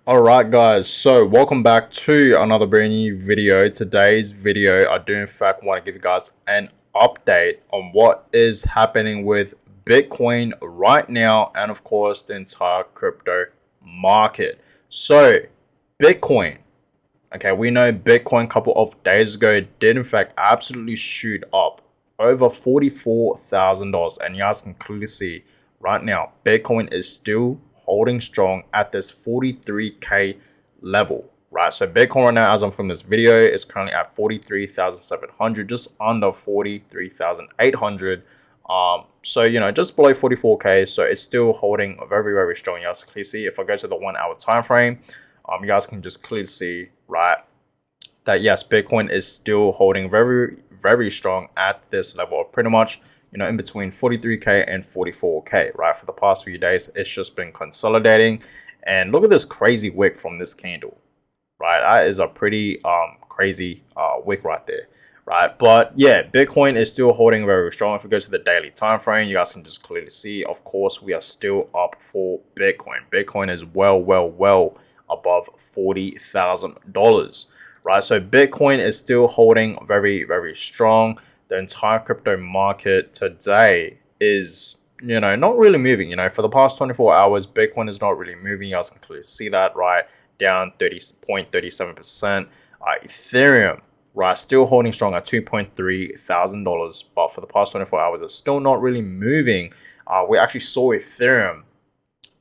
Alright guys, so welcome back to another brand new video. Today's video, I do in fact want to give you guys an update on what is happening with Bitcoin right now and of course the entire crypto market. So Bitcoin, okay, we know Bitcoin a couple of days ago did in fact absolutely shoot up over $44,000, and you guys can clearly see right now Bitcoin is still holding strong at this 43k level, right? So Bitcoin right now, as I'm from this video, is currently at 43,700, just under 43,800. So just below 44k. So it's still holding very, very strong. You guys can clearly see if I go to the 1 hour time frame, you guys can just clearly see, right, that yes, Bitcoin is still holding very, very strong at this level of pretty much, in between 43k and 44k, right? For the past few days, it's just been consolidating. And look at this crazy wick from this candle, right? That is a pretty crazy wick right there, right? But yeah, Bitcoin is still holding very strong. If we go to the daily time frame, you guys can just clearly see, of course, we are still up for Bitcoin. Bitcoin is well above $40,000, right? So Bitcoin is still holding very, very strong. The entire crypto market today is, not really moving. For the past 24 hours, Bitcoin is not really moving. You guys can clearly see that, right? Down 30.37%. Ethereum, right, still holding strong at $2,300, but for the past 24 hours, it's still not really moving. We actually saw Ethereum,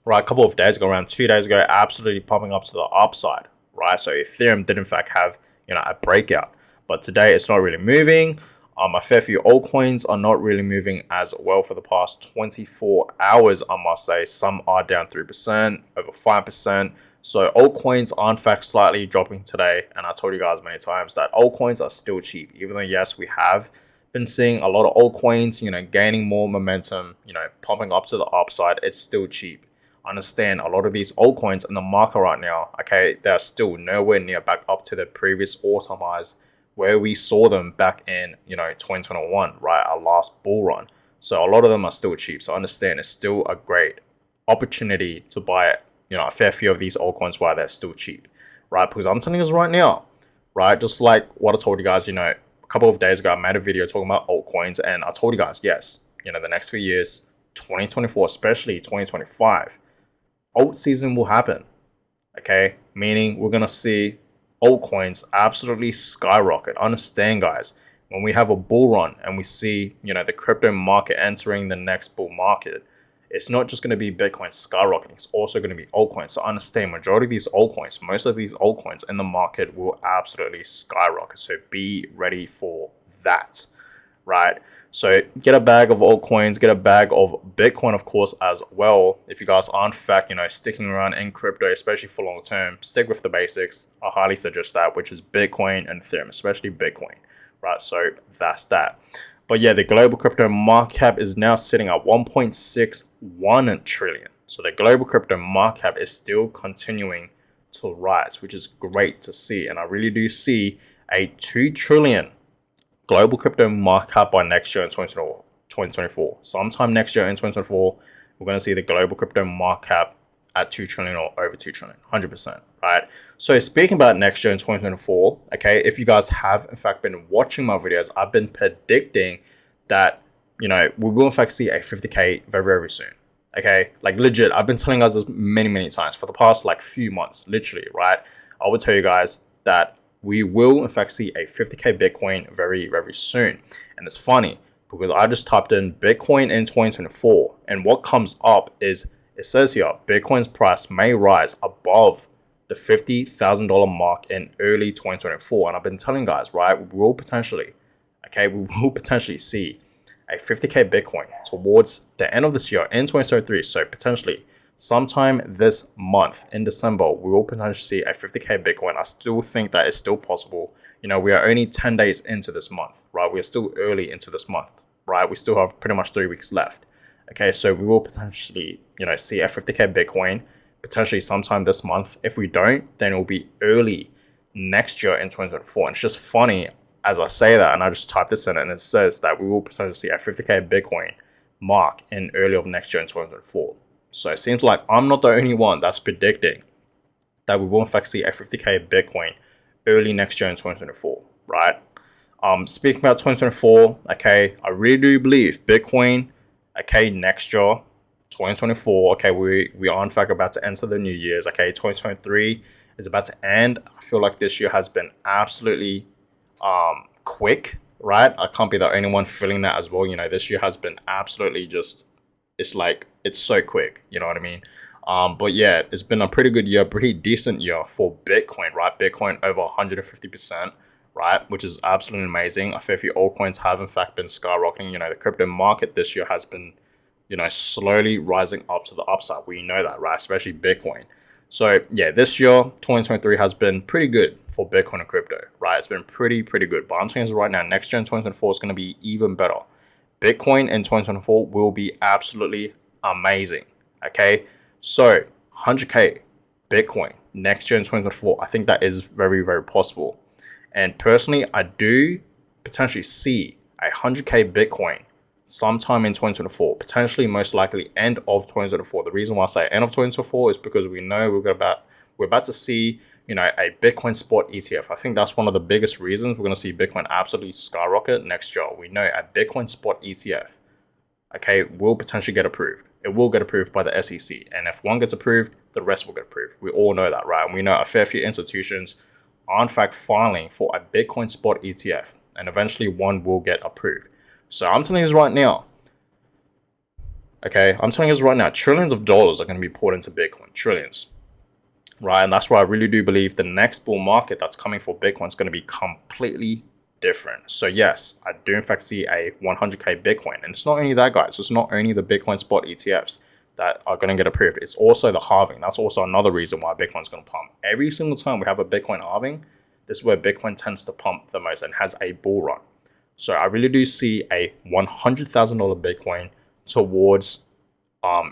right, a couple of days ago, around 2 days ago, absolutely popping up to the upside, right? So Ethereum did in fact have, a breakout, but today it's not really moving. A fair few altcoins are not really moving as well for the past 24 hours, I must say. Some are down 3%, over 5%. So altcoins are in fact slightly dropping today. And I told you guys many times that altcoins are still cheap, even though, yes, we have been seeing a lot of altcoins, gaining more momentum, pumping up to the upside. It's still cheap. Understand, a lot of these altcoins in the market right now, okay, they're still nowhere near back up to the previous awesome highs where we saw them back in 2021, right, our last bull run. So a lot of them are still cheap. So understand, it's still a great opportunity to buy a fair few of these altcoins while they're still cheap, right? Because I'm telling you right now, right, just like what I told you guys, a couple of days ago, I made a video talking about altcoins, and I told you guys, yes, the next few years, 2024, especially 2025, alt season will happen. Okay, meaning we're gonna see altcoins absolutely skyrocket. Understand, guys, when we have a bull run and we see the crypto market entering the next bull market, it's not just going to be Bitcoin skyrocketing, it's also going to be altcoins. So understand, majority of these altcoins, most of these altcoins in the market will absolutely skyrocket. So be ready for that, right? So get a bag of altcoins, get a bag of Bitcoin, of course, as well. If you guys aren't, in fact, sticking around in crypto, especially for long term, stick with the basics. I highly suggest that, which is Bitcoin and Ethereum, especially Bitcoin, right? So that's that. But yeah, the global crypto market cap is now sitting at 1.61 trillion. So the global crypto market cap is still continuing to rise, which is great to see. And I really do see a 2 trillion global crypto market cap by next year in 2024. Sometime next year in 2024, we're going to see the global crypto market cap at 2 trillion or over 2 trillion, 100%, right? So speaking about next year in 2024, okay, if you guys have in fact been watching my videos, I've been predicting that, we will in fact see a 50k very, very soon. Okay, like legit, I've been telling us this many times for the past like few months, literally, right? I would tell you guys that we will in fact see a 50k Bitcoin very, very soon. And it's funny because I just typed in Bitcoin in 2024, and what comes up is, it says here, Bitcoin's price may rise above the $50,000 mark in early 2024. And I've been telling guys, right, we will potentially see a 50k Bitcoin towards the end of this year in 2023. So potentially sometime this month in December, we will potentially see a 50k Bitcoin. I still think that is still possible. We are only 10 days into this month, right? We're still early into this month, right? We still have pretty much 3 weeks left. Okay, so we will potentially, see a 50k Bitcoin potentially sometime this month. If we don't, then it will be early next year in 2024. And it's just funny as I say that, and I just type this in, and it says that we will potentially see a 50k Bitcoin mark in early of next year in 2024. So it seems like I'm not the only one that's predicting that we will in fact see a 50k Bitcoin early next year in 2024, right? Speaking about 2024, okay, I really do believe Bitcoin, okay, next year, 2024, okay, we are in fact about to enter the new year's, okay, 2023 is about to end. I feel like this year has been absolutely quick, right? I can't be the only one feeling that as well. You know, this year has been absolutely just, it's like, it's so quick, you know what I mean? But yeah, it's been a pretty good year, pretty decent year for Bitcoin, right? Bitcoin over 150%, right? Which is absolutely amazing. A fair few altcoins have in fact been skyrocketing. You know, the crypto market this year has been, you know, slowly rising up to the upside. We know that, right? Especially Bitcoin. So yeah, this year, 2023 has been pretty good for Bitcoin and crypto, right? It's been pretty good. But I'm saying this right now, next year in 2024 is going to be even better. Bitcoin in 2024 will be absolutely amazing, okay? So 100k Bitcoin next year in 2024, I think that is very possible. And personally, I do potentially see 100k Bitcoin sometime in 2024, potentially most likely end of 2024. The reason why I say end of 2024 is because we know we're about to see, you know, a Bitcoin spot ETF. I think that's one of the biggest reasons we're going to see Bitcoin absolutely skyrocket next year. We know a Bitcoin spot ETF, okay, will potentially get approved. It will get approved by the SEC. And if one gets approved, the rest will get approved. We all know that, right? And we know a fair few institutions are in fact filing for a Bitcoin spot ETF, and eventually one will get approved. So I'm telling you right now, okay, trillions of dollars are going to be poured into Bitcoin, trillions, right? And that's why I really do believe the next bull market that's coming for Bitcoin is going to be completely different. So yes, I do in fact see a 100k Bitcoin. And it's not only that, guys. It's not only the Bitcoin spot ETFs that are going to get approved. It's also the halving. That's also another reason why Bitcoin's going to pump. Every single time we have a Bitcoin halving, this is where Bitcoin tends to pump the most and has a bull run. So I really do see a $100,000 Bitcoin towards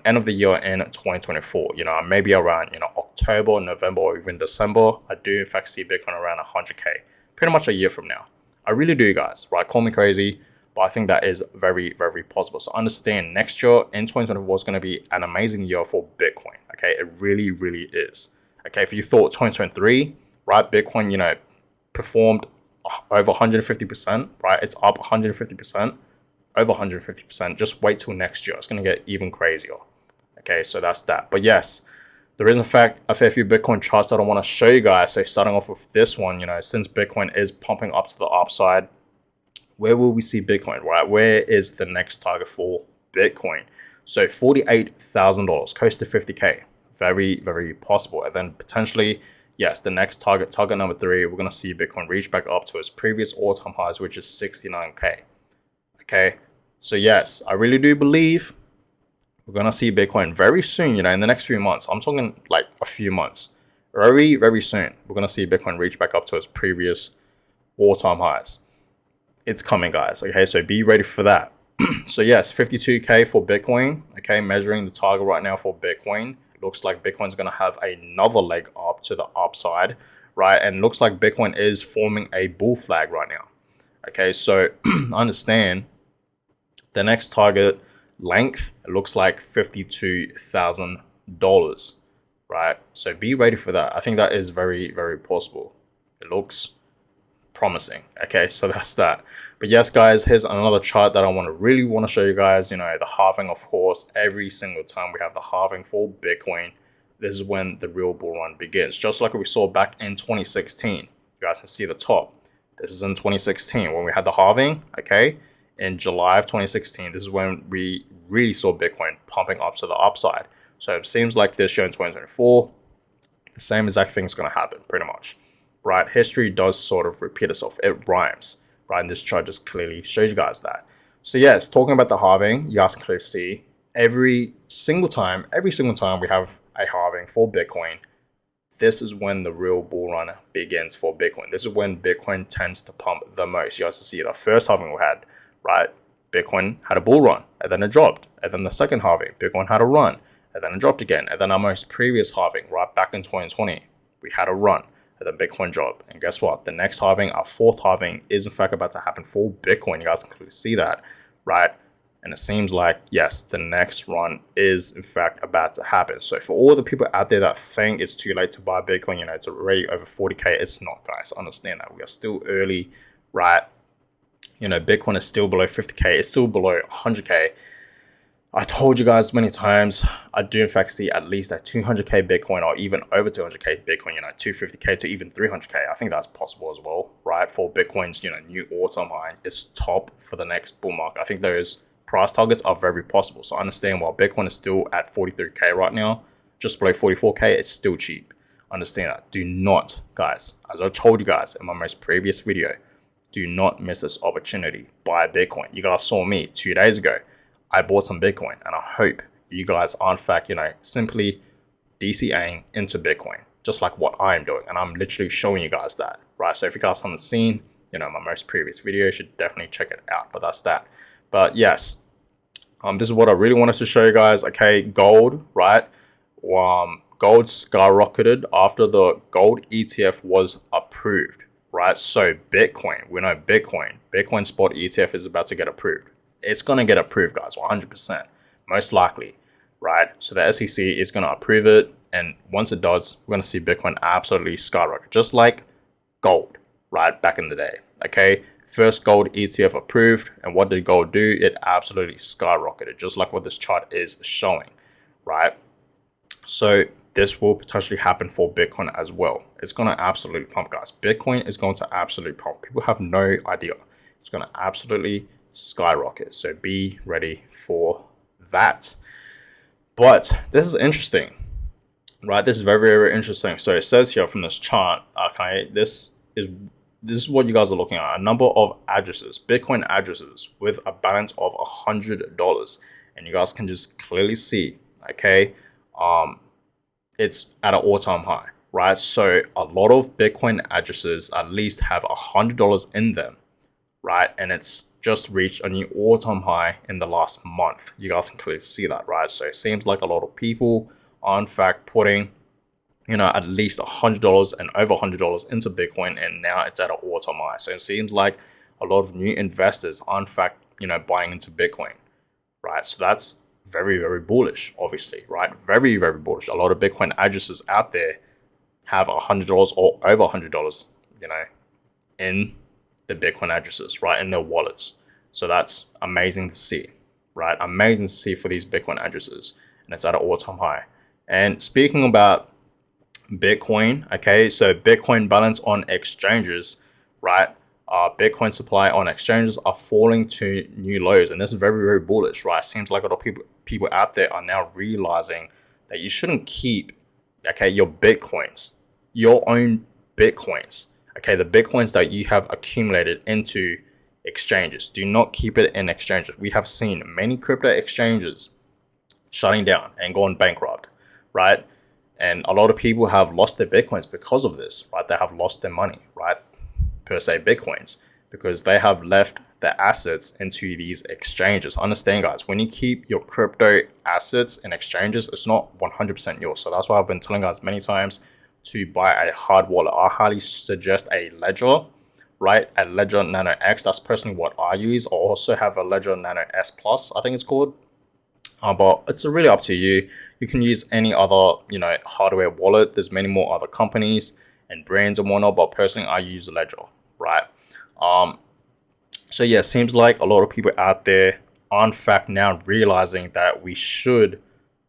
end of the year in 2024. You know, maybe around, you know, October, November, or even December. I do in fact see Bitcoin around 100k, pretty much a year from now. I really do, guys, right? Call me crazy, but I think that is very possible. So understand, next year in 2024 is going to be an amazing year for Bitcoin. Okay, it really is. Okay, if you thought 2023, right, Bitcoin, you know, performed over 150%, right? It's up 150%, over 150%. Just wait till next year. It's going to get even crazier. Okay, so that's that. But yes, there is in fact a fair few Bitcoin charts that I want to show you guys. So starting off with this one, you know, since Bitcoin is pumping up to the upside, where will we see Bitcoin, right? Where is the next target for Bitcoin? So $48,000, close to 50k, very possible. And then potentially, yes, the next target number 3, we're going to see Bitcoin reach back up to its previous all-time highs, which is 69k. Okay, so yes, I really do believe we're going to see Bitcoin very soon, you know, in the next few months. I'm talking like a few months. Very soon, we're going to see Bitcoin reach back up to its previous all-time highs. It's coming, guys. Okay, so be ready for that. So yes, 52k for Bitcoin. Okay, measuring the target right now for Bitcoin. Looks like Bitcoin's going to have another leg up to the upside, right? And looks like Bitcoin is forming a bull flag right now. Okay, so understand the next target length, it looks like $52,000, right? So be ready for that. I think that is very possible. It looks promising. Okay, so that's that. But yes, guys, here's another chart that I really want to show you guys. You know, the halving, of course, every single time we have the halving for Bitcoin, this is when the real bull run begins. Just like we saw back in 2016. You guys can see the top. This is in 2016 when we had the halving, okay? In July of 2016, this is when we really saw Bitcoin pumping up to the upside. So it seems like this year in 2024, the same exact thing is going to happen, pretty much. Right? History does sort of repeat itself. It rhymes, right? And this chart just clearly shows you guys that. So yes, talking about the halving, you guys can clearly see every single time we have a halving for Bitcoin, this is when the real bull run begins for Bitcoin. This is when Bitcoin tends to pump the most. You guys can see the first halving we had, right? Bitcoin had a bull run, and then it dropped. And then the second halving, Bitcoin had a run, and then it dropped again. And then our most previous halving, right back in 2020, we had a run, and then Bitcoin dropped. And guess what? The next halving, our fourth halving, is in fact about to happen for Bitcoin. You guys can clearly see that, right? And it seems like, yes, the next run is in fact about to happen. So for all the people out there that think it's too late to buy Bitcoin, it's already over 40K. It's not, guys. Understand that. We are still early, right? Bitcoin is still below 50K. It's still below 100K. I told you guys many times, I do in fact see at least a 200K Bitcoin or even over 200K Bitcoin, 250K to even 300K. I think that's possible as well, right? For Bitcoin's, new all-time high, it's top for the next bull market. I think those price targets are very possible. So I understand while Bitcoin is still at 43K right now, just below 44K, it's still cheap. Understand that. Do not, guys, as I told you guys in my most previous video, do not miss this opportunity. Buy Bitcoin. You guys saw me 2 days ago. I bought some Bitcoin, and I hope you guys are in fact, simply DCAing into Bitcoin, just like what I'm doing. And I'm literally showing you guys that, right? So if you guys haven't seen, my most previous video, you should definitely check it out. But that's that. But yes, this is what I really wanted to show you guys. Okay, gold, right? Gold skyrocketed after the gold ETF was approved, right? So Bitcoin, we know Bitcoin spot ETF is about to get approved. It's going to get approved, guys, 100%, most likely, right? So the SEC is going to approve it. And once it does, we're going to see Bitcoin absolutely skyrocket, just like gold, right? Back in the day, okay? First gold ETF approved. And what did gold do? It absolutely skyrocketed, just like what this chart is showing, right? So this will potentially happen for Bitcoin as well. It's going to absolutely pump, guys. Bitcoin is going to absolutely pump. People have no idea. It's going to absolutely skyrocket. So be ready for that. But this is interesting, right? This is very, very interesting. So it says here from this chart, okay, this is what you guys are looking at. A number of addresses, Bitcoin addresses with a balance of $100. And you guys can just clearly see, okay, it's at an all-time high, right? So a lot of Bitcoin addresses at least have $100 in them, right? And it's just reached a new all-time high in the last month. You guys can clearly see that, right? So it seems like a lot of people are in fact putting, at least $100 and over $100 into Bitcoin, and now it's at an all-time high. So it seems like a lot of new investors are in fact, buying into Bitcoin, right? So that's very, very bullish, obviously, right? Very, very bullish. A lot of Bitcoin addresses out there have $100 or over $100, in the Bitcoin addresses, right, in their wallets. So that's amazing to see, right? Amazing to see for these Bitcoin addresses, and it's at an all-time high. And speaking about Bitcoin, okay, so Bitcoin balance on exchanges, right? Bitcoin supply on exchanges are falling to new lows, and this is very, very bullish, right? Seems like a lot of people out there are now realizing that you shouldn't keep, okay, your Bitcoins, your own Bitcoins, okay, the Bitcoins that you have accumulated into exchanges. Do not keep it in exchanges. We have seen many crypto exchanges shutting down and going bankrupt, right? And a lot of people have lost their Bitcoins because of this, right? They have lost their money, right? Per se Bitcoins, because they have left their assets into these exchanges. Understand, guys, when you keep your crypto assets in exchanges, it's not 100% yours. So that's why I've been telling guys many times to buy a hard wallet. I highly suggest a Ledger, right? A Ledger Nano X. That's personally what I use. I also have a Ledger Nano S Plus, I think it's called. But it's really up to you. You can use any other, hardware wallet. There's many more other companies and brands and whatnot, but personally I use Ledger, right? So yeah, seems like a lot of people out there are in fact now realizing that we should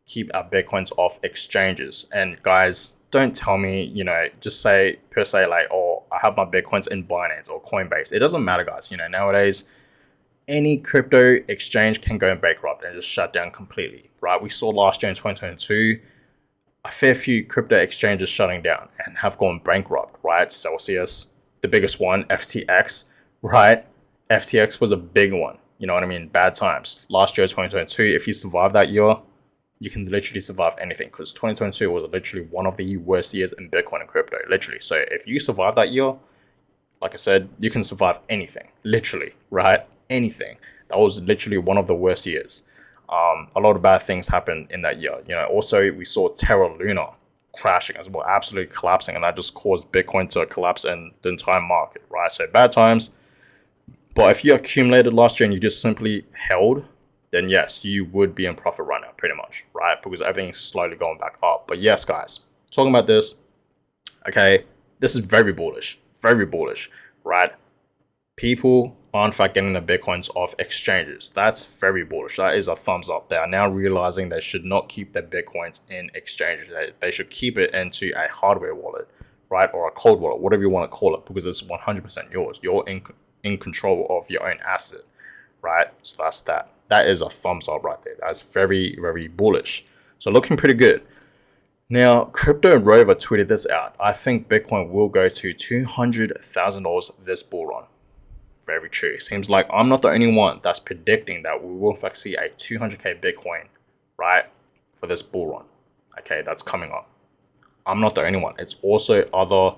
keep our Bitcoins off exchanges. And guys, don't tell me, just say per se like, oh, I have my Bitcoins in Binance or Coinbase. It doesn't matter, guys. Nowadays, any crypto exchange can go bankrupt and just shut down completely, right? We saw last year in 2022, a fair few crypto exchanges shutting down and have gone bankrupt, right? Celsius, the biggest one, FTX, right? FTX was a big one. You know what I mean? Bad times. Last year, 2022, if you survive that year, you can literally survive anything, because 2022 was literally one of the worst years in Bitcoin and crypto, literally. So if you survive that year, like I said, you can survive anything, literally, right? Anything. That was literally one of the worst years. A lot of bad things happened in that year. Also we saw Terra Luna crashing as well, absolutely collapsing, and that just caused Bitcoin to collapse in the entire market, right? So bad times. But if you accumulated last year and you just simply held, then yes, you would be in profit right now, pretty much, right? Because everything's slowly going back up. But yes, guys, talking about this, okay, this is very bullish, right? People are in fact getting the Bitcoins off exchanges. That's very bullish. That is a thumbs up. They are now realizing they should not keep their Bitcoins in exchanges. They should keep it into a hardware wallet, right? Or a cold wallet, whatever you want to call it, because it's 100% yours. You're in control of your own asset, right? So that's that. That is a thumbs up right there. That's very, very bullish. So looking pretty good. Now, Crypto Rover tweeted this out. I think Bitcoin will go to $200,000 this bull run. Very true. Seems like I'm not the only one that's predicting that we will in fact see a 200k Bitcoin, right, for this bull run. Okay, that's coming up. I'm not the only one. It's also other,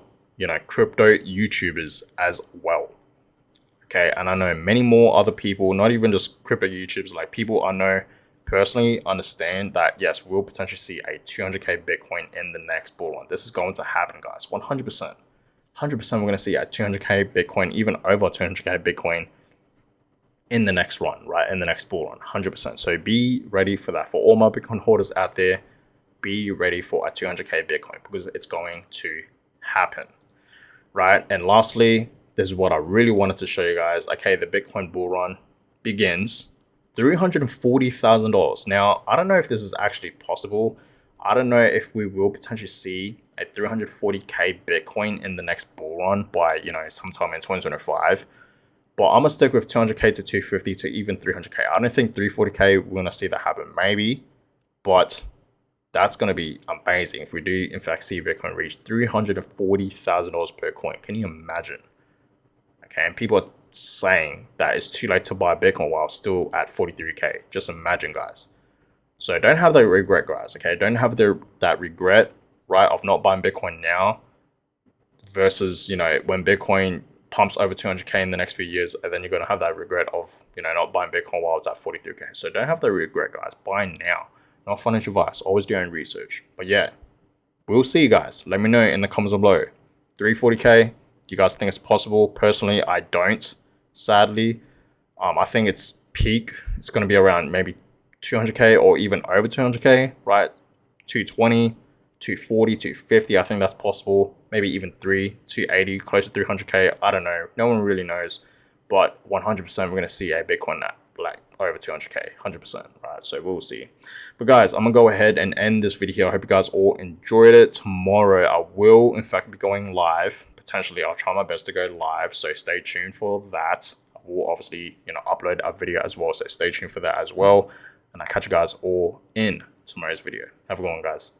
crypto YouTubers as well. Okay, and I know many more other people, not even just crypto YouTubers, like people I know personally understand that yes, we'll potentially see a 200k Bitcoin in the next bull run. This is going to happen, guys. 100%. 100% we're going to see a 200k Bitcoin, even over 200k Bitcoin in the next run, right? In the next bull run, 100%. So be ready for that. For all my Bitcoin holders out there, be ready for a 200k Bitcoin because it's going to happen, right? And lastly, this is what I really wanted to show you guys. Okay, the Bitcoin bull run begins $340,000. Now, I don't know if this is actually possible. I don't know if we will potentially see a 340k Bitcoin in the next bull run by, sometime in 2025. But I'm going to stick with 200k to 250 to even 300k. I don't think 340k we're going to see that happen. Maybe, but that's going to be amazing if we do, in fact, see Bitcoin reach $340,000 per coin. Can you imagine? Okay, and people are saying that it's too late to buy Bitcoin while still at 43k. Just imagine, guys. So don't have that regret, guys. Okay, don't have that regret, right, of not buying Bitcoin now versus when Bitcoin pumps over 200k in the next few years, and then you're gonna have that regret of not buying Bitcoin while it's at 43k. So don't have that regret, guys. Buy now. Not financial advice. Always do your own research. But yeah, we'll see, guys. Let me know in the comments below. 340k. Do you guys think it's possible? Personally, I don't. Sadly, I think its peak. It's gonna be around maybe 200k or even over 200k, right? 220, 240, 250. I think that's possible. Maybe even 280, close to 300k. I don't know. No one really knows. But 100% we're going to see a Bitcoin at like over 200k, 100%, right? So we'll see. But guys, I'm going to go ahead and end this video. I hope you guys all enjoyed it. Tomorrow, I will in fact be going live. Potentially, I'll try my best to go live. So stay tuned for that. I will obviously, upload a video as well. So stay tuned for that as well. And I'll catch you guys all in tomorrow's video. Have a good one, guys.